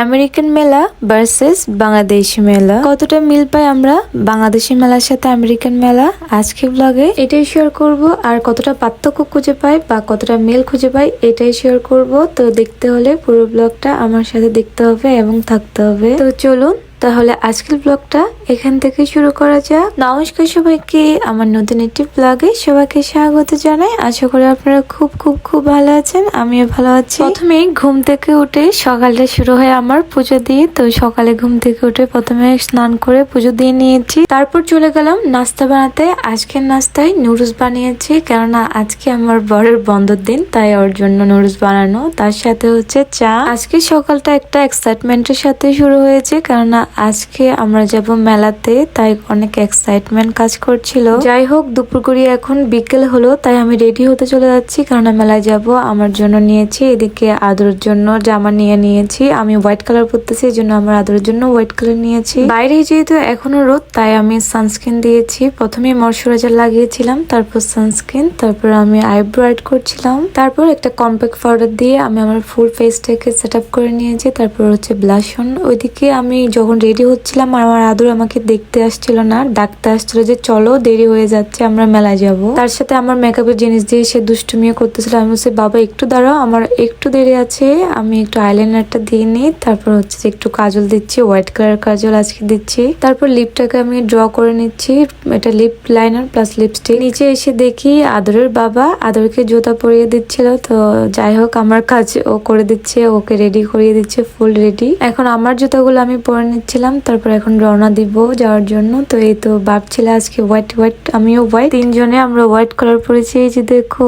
American মেলা versus Bangladeshi মেলা, কতটা মিল পাই আমরা বাংলাদেশি মেলার সাথে আমেরিকান মেলা আজকে ব্লগে এটাই শেয়ার করব। আর কতটা পার্থক্য খুঁজে পাই বা কতটা মিল খুঁজে পাই এটাই শেয়ার করব। তো দেখতে হলে পুরো ব্লগটা আমার সাথে দেখতে হবে এবং থাকতে হবে। তো চলুন তাহলে আজকের ব্লগটা এখান থেকে শুরু করা যাক। নমস্কার সবাইকে, আমার নতুন একটি ব্লগে সবাইকে স্বাগত জানাই। আশা করি আপনারা খুব খুব খুব ভালো আছেন, আমিও ভালো আছি। প্রথমে ঘুম থেকে উঠে সকালটা শুরু হয় আমার পুজো দিয়ে। তো সকালে ঘুম থেকে উঠে প্রথমে স্নান করে পুজো দিয়ে নিয়েছি, তারপর চলে গেলাম নাস্তা বানাতে। আজকের নাস্তায় নুডলস বানিয়েছি, কেননা আজকে আমার বরের বন্ধের দিন, তাই ওর জন্য নুডলস বানানো। তার সাথে হচ্ছে চা। আজকে সকালটা একটা এক্সাইটমেন্টের সাথে শুরু হয়েছে, কেননা আজকে আমরা যাব মেলাতে, তাই অনেক এক্সাইটমেন্ট কাজ করছিল। যাই হোক, দুপুর গড়িয়ে এখন বিকেল হলো, তাই আমি রেডি হতে চলে যাচ্ছি, কেননা মেলায় যাব। আমার জন্য নিয়েছি, এদিকে আদরের জন্য জামা নিয়েছি। আমি হোয়াইট কালার পরতেছি, এই জন্য আমার আদরের জন্য হোয়াইট কালার নিয়েছি। বাইরে যেহেতু এখনো রোদ, তাই আমি সানস্ক্রিন দিয়েছি। প্রথমে ময়শ্চারাইজার লাগিয়েছিলাম, তারপর সানস্ক্রিন, তারপর আমি আইব্রো অ্যাড করছিলাম, তারপর একটা কম্প্যাক্ট পাউডার দিয়ে আমি আমার ফুল ফেসটাকে সেট আপ করে নিয়েছি। তারপর হচ্ছে ব্লাশ অন। ওইদিকে আমি যখন রেডি হচ্ছিলাম, আমার আদর আমাকে দেখতে আসছিল না, ডাকতে আসছিল যে চলো দেরি হয়ে যাচ্ছে, আমরা মেলায় যাব। তার সাথে আমার মেকআপের জিনিস দিয়ে সে দুষ্টুমিও করতেছিল। আমি বলছি বাবা একটু দাঁড়াও, আমার একটু দেরি আছে, আমি একটু আইলাইনারটা দিয়ে নিই। তারপর হচ্ছে একটু কাজল দিচ্ছি, হোয়াইট কালার কাজল আজকে দিচ্ছি। তারপর লিপটাকে আমি ড্র করে নিচ্ছি, এটা লিপ লাইনার প্লাস লিপস্টিক। নিচে এসে দেখি আদরের বাবা আদরকে জুতা পরিয়ে দিচ্ছিল। তো যাই হোক, আমার কাজ ও করে দিচ্ছে, ওকে রেডি করিয়ে দিচ্ছে, ফুল রেডি। এখন আমার জুতাগুলো আমি পরে নিচ্ছিলাম, তারপর এখন রওনা দিব যাওয়ার জন্য। তো এই তো ভাবছিল আজকে হোয়াইট হোয়াইট, আমিও হোয়াইট, তিনজনে আমরা হোয়াইট কালার পরেছি। এই যে দেখো,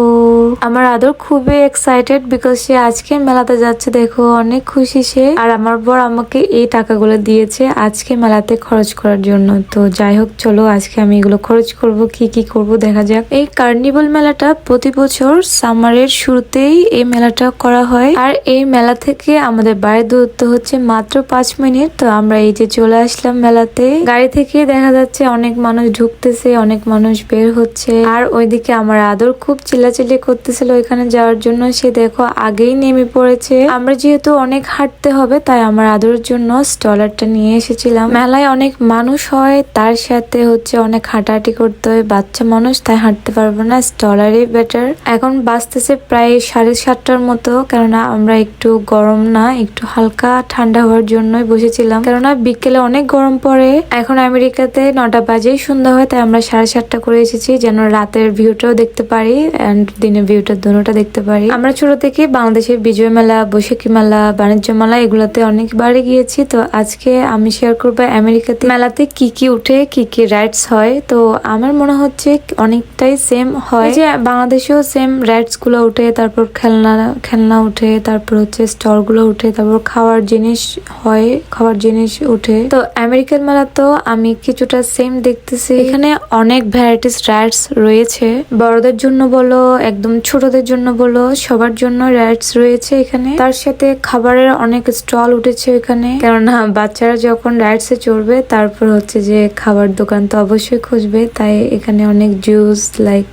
আমার আদর খুবই এক্সাইটেড, বিকজ সে আজকে মেলাতে যাচ্ছে। দেখো অনেক খুশি সে। আর আমার বর আমাকে এই টাকাগুলো দিয়েছে আজকে মেলাতে খরচ করার জন্য। তো যাই হোক, চলো আজকে আমি এগুলো খরচ করব, কি কি করব দেখা যাক। এই কার্নিভাল মেলাটা প্রতি বছর সামারের শুরুতেই এই মেলাটা করা হয়। আর এই মেলা থেকে আমাদের বাড়ির দূরত্ব হচ্ছে মাত্র 5 মিনিট। তো আমরা এই যে চলে আসলাম মেলাতে। গাড়ি থেকে দেখা যাচ্ছে অনেক মানুষ ঢুকতেছে, অনেক মানুষ বের হচ্ছে। আর ওইদিকে আমার আদর খুব চিল্লাচিল্লি করতেছিল ওইখানে যাওয়ার জন্য। সে দেখো আগেই নেমে পড়েছে। আমরা যেহেতু অনেক হাঁটতে হবে, তাই আমার আদরের জন্য স্টলারটা নিয়ে এসেছিলাম। মেলায় অনেক মানুষ হয়, তার সাথে হচ্ছে অনেক হাঁটাহাঁটি করতে হয়, বাচ্চা মানুষ, তাই হাঁটতে পারবো না, স্টলারই বেটার। এখন বাজতেছে প্রায় 7:30টার মতো, কেননা আমরা একটু গরম না, একটু হালকা ঠান্ডা হওয়ার জন্যই বসেছিলাম, কেননা বিকেলে অনেক গরম পড়ে। এখন আমেরিকাতে 9টা বাজেই সন্ধ্যা হয়, তাই আমরা 7:30 করে এসেছি, যেন রাতের ভিউটাও দেখতে পারি এন্ড দিনের ভিউটা দুটোটা দেখতে পারি। আমরা ছোট থেকে বাংলাদেশের বিজয় মেলা, বৈশাখী মেলা, বাণিজ্য মেলা এগুলোতে অনেকবারই গিয়েছি। তো আজকে আমি শেয়ার করবো আমেরিকাতে মেলাতে কি কি উঠে, কি কি রাইডস হয়। তো আমার মনে হচ্ছে অনেকটাই সেম হয়, যে বাংলাদেশেও সেম রাইডস গুলো উঠে, তারপর খেলনা উঠে, তারপর হচ্ছে স্টল গুলো উঠে, তারপর খাওয়ার জিনিস হয়, খাওয়ার জিনিস উঠে। তো আমেরিকান মেলা তো আমি কিছুটা সেম দেখতেছি। এখানে অনেক ভ্যারাইটিস রাইডস রয়েছে, বড়দের জন্য বলো, একদম ছোটদের জন্য বলো, সবার জন্য রাইডস রয়েছে এখানে। তার সাথে খাবারের অনেক স্টল উঠেছে এখানে, কেননা বাচ্চারা যখন রাইডস এ চড়বে, তারপর হচ্ছে যে খাবার দোকান তো অবশ্যই খুঁজবে, তাই এখানে অনেক জুস লাইক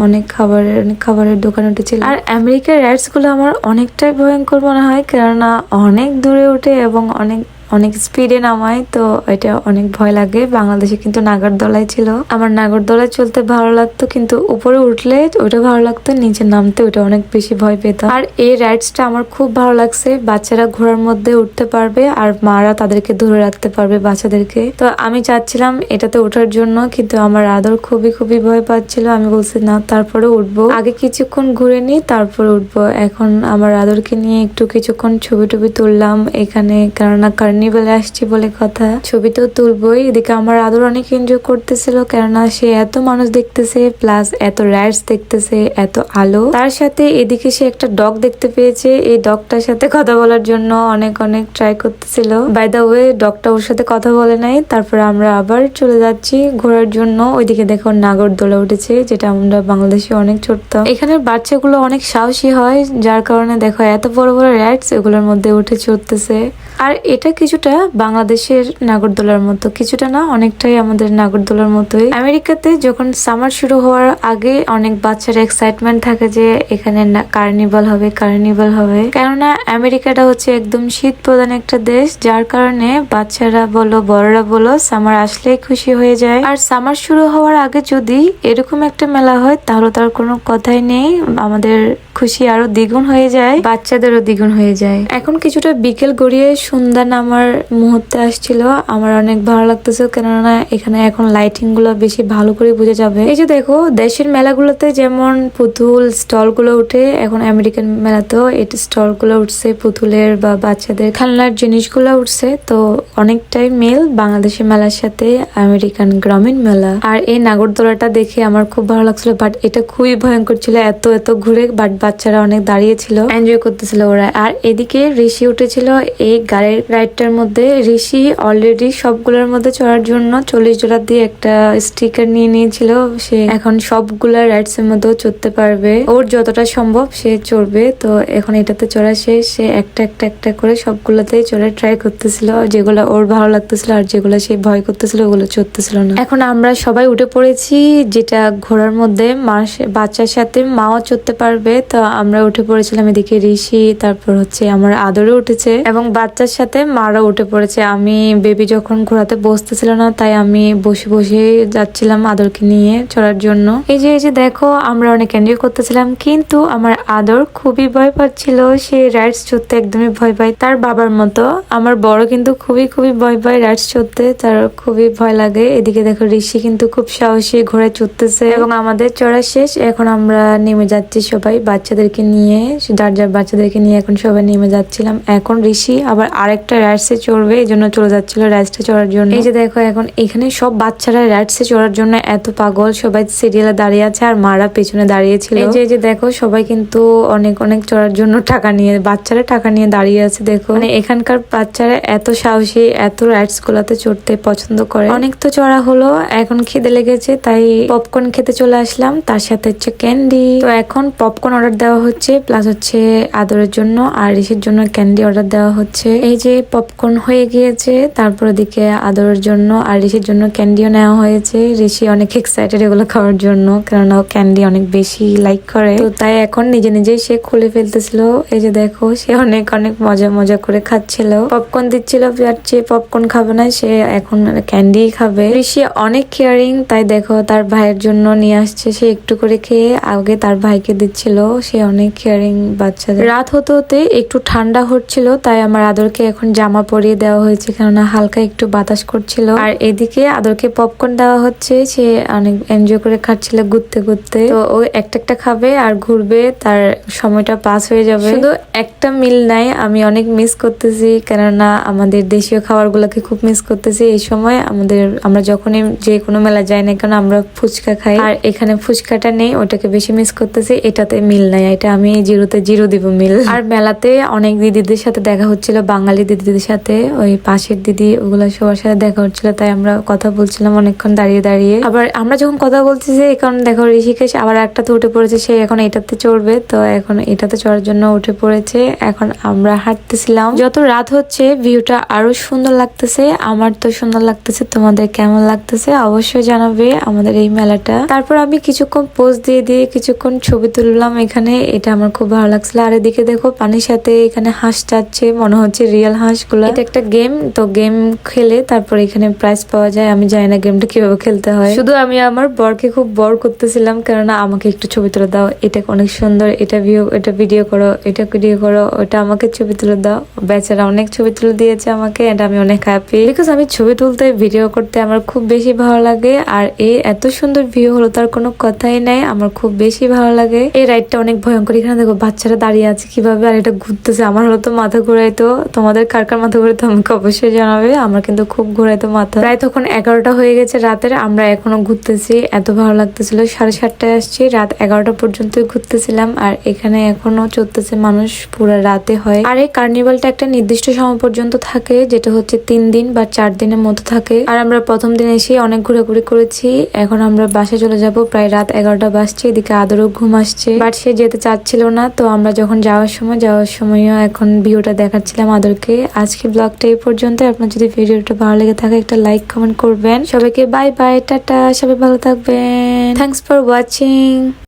অনেক খাবারের দোকান উঠেছিল। আর আমেরিকার রাইডস গুলো আমার অনেকটাই ভয়ঙ্কর মনে হয়, কেননা অনেক দূরে উঠে এবং অনেক স্পিডে নামায়। তো এটা অনেক ভয় লাগে। বাংলাদেশে কিন্তু নাগরদোলায় ছিল, আমার নাগরদোলায় চলতে ভালো লাগতো, কিন্তু উপরে উঠলে ওটা ভালো লাগতো, নিচে নামতে ওটা অনেক বেশি ভয় পেতাম। আর এই রাইডসটা আমার খুব ভালো লাগছে, বাচ্চারা ঘোড়ার মধ্যে উঠতে পারবে আর মারা তাদেরকে ধরে রাখতে পারবে বাচ্চাদেরকে। তো আমি চাচ্ছিলাম এটাতে ওঠার জন্য, কিন্তু আমার আদর খুবই খুবই ভয় পাচ্ছিল। আমি বলছি না, তারপরে উঠবো, আগে কিছুক্ষণ ঘুরে নিই তারপর উঠবো। এখন আমার আদরকে নিয়ে একটু কিছুক্ষণ ছবি টবি তুললাম এখানে, কেননা কার্নিভালে আসছি বলে কথা, ছবি তো তুলবই। এদিকে আমার আদর অনেক এনজয় করতেছিল, কেননা সে এত মানুষ দেখতেছে, প্লাস এত রাইডস দেখতেছে, এত আলো। তার সাথে এদিকে সে একটা ডগ দেখতে পেয়েছে, এই ডগটার সাথে কথা বলার জন্য অনেক ট্রাই করতেছিল। বাই দা ওয়ে, ডগটা ওর সাথে কথা বলে নাই। তারপর আমরা আবার চলে যাচ্ছি ঘোরার জন্য। ওইদিকে দেখো নাগরদোলা উঠেছে, যেটা আমরা বাংলাদেশে অনেক চড়তাম। এখানের বাচ্চাগুলো অনেক সাহসী হয়, যার কারণে দেখো এত বড় বড় রাইডস এগুলোর মধ্যে উঠে চড়তেছে। আর এটা কি কিছুটা বাংলাদেশের নাগরদোলার মতো, কিছুটা না অনেকটাই আমাদের নাগরদোলার মতোই। আমেরিকাতে যখন সামার শুরু হওয়ার আগে অনেক বাচ্চার এক্সাইটমেন্ট থাকে যে এখানে কার্নিভাল হবে, কার্নিভাল হবে। কেননা আমেরিকাটা হচ্ছে একদম শীত প্রধান একটা দেশ, যার কারণে বাচ্চারা বলো বড়রা বলো সামার আসলেই খুশি হয়ে যায়। আর সামার শুরু হওয়ার আগে যদি এরকম একটা মেলা হয় তাহলে তার কোনো কথাই নেই, আমাদের খুশি আরো দ্বিগুণ হয়ে যায়, বাচ্চাদেরও দ্বিগুণ হয়ে যায়। এখন কিছুটা বিকেল গড়িয়ে সন্ধ্যা নামার মুহূর্তে আসছিল, আমার অনেক ভালো লাগতেছে কেননা এখানে এখন লাইটিং গুলো বেশি ভালো করে বোঝা যাবে। এই যে দেখো দেশের মেলাগুলোতে যেমন পুতুল স্টল গুলো উঠে, এখন আমেরিকান মেলাতেও এই স্টল গুলো উঠছে, পুতুলের বা বাচ্চাদের খেলনার জিনিসগুলো উঠছে। তো অনেকটাই মিল বাংলাদেশের মেলার সাথে আমেরিকান গ্রামীণ মেলা। আর এই নাগরদোলাটা দেখে আমার খুব ভালো লাগছিল, বাট এটা খুবই ভয়ঙ্কর ছিল, এত এত ঘুরে। বাট বাচ্চারা অনেক দাঁড়িয়েছিল, এনজয় করতেছিল ওরা। আর এদিকে ঋষি উঠেছিল এই গাড়ির রাইডটার মধ্যে। ঋষি অলরেডি সবগুলোর মধ্যে চড়ার জন্য 40 ডলার দিয়ে একটা স্টিকার নিয়ে নিয়েছিল। সে এখন সবগুলা রাইডস এর মধ্যেও চড়তে পারবে, ওর যতটা সম্ভব সে চড়বে। তো এখন এটাতে চড়া শেষ, সে একটা একটা একটা করে সবগুলোতেই চড়ে ট্রাই করতেছিল, যেগুলো ওর ভালো লাগতেছিল আর যেগুলো সে ভয় করতেছিল ওগুলো চড়তেছিল না। এখন আমরা সবাই উঠে পড়েছি, যেটা ঘোড়ার মধ্যে বাচ্চার সাথে মাও চড়তে পারবে। তো আমরা উঠে পড়েছিলাম, এদিকে ঋষি, তারপর হচ্ছে আমার আদরও উঠেছে এবং বাচ্চার সাথে মারাও উঠে পড়েছে। আমি বেবি যখন ঘোড়াতে বসতেছিল না, তাই আমি বসে বসে যাচ্ছিলাম আদরকে নিয়ে চড়ার জন্য। এই যে দেখো আমরা অনেক এনজয় করতেছিলাম, কিন্তু আমার আদর খুবই ভয় পাচ্ছিল, সে রাইডস চড়তে একদমই ভয় পায় তার বাবার মতো। আমার বড় কিন্তু খুবই ভয় পায় রাইডস চড়তে, তার খুবই ভয় লাগে। এদিকে দেখো ঋষি কিন্তু খুব সাহসী ঘোড়ায় চড়তেছে এবং আমাদের চড়া শেষ। এখন আমরা নেমে যাচ্ছি সবাই বাচ্চাদেরকে নিয়ে, যার যার বাচ্চাদেরকে নিয়ে এখন সবাই নেমে যাচ্ছিলাম। এখন ঋষি আবার আরেকটা রাইডসে চড়বে, এই জন্য চলে যাচ্ছিল রাইডসটা চড়ার জন্য। এই যে দেখো এখন এখানে সব বাচ্চারা রাইডসে চড়ার জন্য এত পাগল, সবাই সিরিয়ালে দাঁড়িয়ে আছে আর মারা পেছনে দাঁড়িয়েছিল। এই যে দেখো সবাই কিন্তু অনেক চড়ার জন্য টাকা নিয়ে, বাচ্চারা টাকা নিয়ে দাঁড়িয়ে আছে। দেখো মানে এখানকার বাচ্চারা এত সাহসী, এত রাইডস গুলাতে চড়তে পছন্দ করে। অনেক তো চড়া হলো, এখন খিদে লেগেছে তাই পপকর্ন খেতে চলে আসলাম, তার সাথে হচ্ছে ক্যান্ডি। তো এখন পপকর্ন অর্ডার দেওয়া হচ্ছে, প্লাস হচ্ছে আদরের জন্য আর ঋষির জন্য ক্যান্ডি অর্ডার দেওয়া হচ্ছে। এই যে পপকর্ন হয়ে গিয়েছে, তারপর ওদিকে আদরের জন্য আর ঋষির জন্য ক্যান্ডিও নেওয়া হয়েছে। ঋষি অনেক এক্সাইটেড এগুলো খাওয়ার জন্য, কেননা ও ক্যান্ডি অনেক বেশি লাইক করে। তো তাই এখন নিজেই সে খুলে ফেলতেছিল। এই যে দেখো সে অনেক মজা করে খাচ্ছিল, পপকর্ন দিচ্ছিল, আর যে পপকর্ন খাবে না সে এখন ক্যান্ডি খাবে। ঋষি অনেক কেয়ারিং, তাই দেখো তার ভাইয়ের জন্য নিয়ে আসছে, সে একটু করে খেয়ে আগে তার ভাইকে দিচ্ছিল। সে অনেক কেয়ারিং বাচ্চাদের। রাত হতে একটু ঠান্ডা হচ্ছিল, তাই আমার আদরকে এখন জামা পরিয়ে দেওয়া হয়েছে, কেননা হালকা একটু বাতাস করছিল। আর এদিকে আদরকে পপকর্ন দেওয়া হচ্ছে, সে অনেক এনজয় করে খাচ্ছিল ঘুরতে। তো ও একটা খাবে আর ঘুরবে, তার সময়টা পাস হয়ে যাবে। শুধু একটা মিল নাই, আমি অনেক মিস করতেছি, কেননা আমাদের দেশীয় খাবার গুলোকে খুব মিস করতেছি এই সময়। আমরা যখনই যে কোনো মেলা যাই না কেন আমরা ফুচকা খাই, আর এখানে ফুচকাটা নেই, ওটাকে বেশি মিস করতেছি। এটাতে মিল নাই, এটা আমি জিরোতে জিরো দিব মিল। আর মেলাতে অনেক দিদিদের সাথে দেখা হচ্ছিল, বাঙালি দিদিদের সাথে, ওই পাশের দিদি, ওগুলা সবার সাথে দেখা হচ্ছিল, তাই আমরা কথা বলছিলাম অনেকক্ষণ দাঁড়িয়ে। আবার আমরা যখন কথা বলতেছি, এখন দেখো ঋষিকেশ আবার একটাতে উঠে পড়েছে, সে এখন এটাতে চড়বে। তো এখন এটাতে চড়ার জন্য উঠে পড়েছে। এখন আমরা হাঁটতেছিলাম, যত রাত হচ্ছে ভিউটা আরো সুন্দর লাগতেছে। আমার তো সুন্দর লাগতেছে, তোমাদের কেমন লাগতেছে অবশ্যই জানাবে আমাদের এই মেলাটা। তারপর আমি কিছুক্ষণ পোজ দিয়ে কিছুক্ষণ ছবি তুললাম এখানে, এটা আমার খুব ভালো লাগছিল। আর এদিকে দেখো পানির সাথে এখানে হাঁস যাচ্ছে, মনে হচ্ছে রিয়েল হাঁসগুলো। এটা একটা গেম, তো গেম খেলে তারপর এখানে প্রাইজ পাওয়া যায়। আমি জানি না গেমটা কিভাবে খেলতে হয়, শুধু আমি আমার বরকে খুব বর করতেছিলাম, কেননা আমাকে একটু ছবি তুলে দাও, এটা অনেক সুন্দর, এটা ভিডিও করো, ওটা আমাকে ছবি তুলে দাও। বেচারা অনেক ছবি তুলে দিয়েছে আমাকে, এটা আমি অনেক হ্যাপি, বিকজ আমি ছবি তুলতে ভিডিও করতে আমার খুব বেশি ভালো লাগে। আর এত সুন্দর ভিউ হলো তার কোনো কথাই নাই, আমার খুব বেশি ভালো লাগে। এই রাইডটা অনেক ভয়ঙ্কর, এখানে দেখো বাচ্চারা দাঁড়িয়ে আছে কিভাবে, আর এটা ঘুরতেছে। আমার হলো তো মাথা ঘুরাইতো, তোমাদের কার মাথা ঘুরাইতো আমাকে অবশ্যই জানাবে, আমার কিন্তু খুব ঘুরাইতো মাথা। প্রায় তখন 11টা হয়ে গেছে রাতের, আমরা এখনো ঘুরতেছি, এত ভালো লাগতেছিল। 7:30টায় আসছি, রাত 11টা পর্যন্তই ঘুরতেছিলাম। আর এখানে এখনো চলতেছে, মানুষ পুরো রাতে হয়। আর এই কার্নিভালটা একটা নির্দিষ্ট সময় পর্যন্ত থাকে, যেটা হচ্ছে 3 দিন বা 4 দিনের মতো থাকে। আর আমরা প্রথম দিন এসে অনেক ঘোরাঘুরি করেছি, এখন আমরা বাসে চলে যাব। প্রায় রাত 11টা বাজছে, এদিকে আদরও ঘুম আসছে, বাট সে যেতে চাচ্ছিল না। তো আমরা যখন যাওয়ার সময়ও এখন ভিউটা দেখাচ্ছিলাম আদরকে। আজকে আজকে ব্লগটা এই পর্যন্ত। আপনার যদি ভিডিওটা ভালো লেগে থাকে একটা লাইক কমেন্ট করবেন। সবাইকে বাই বাই, টাটা, সবাই ভালো থাকবেন। Thanks for watching.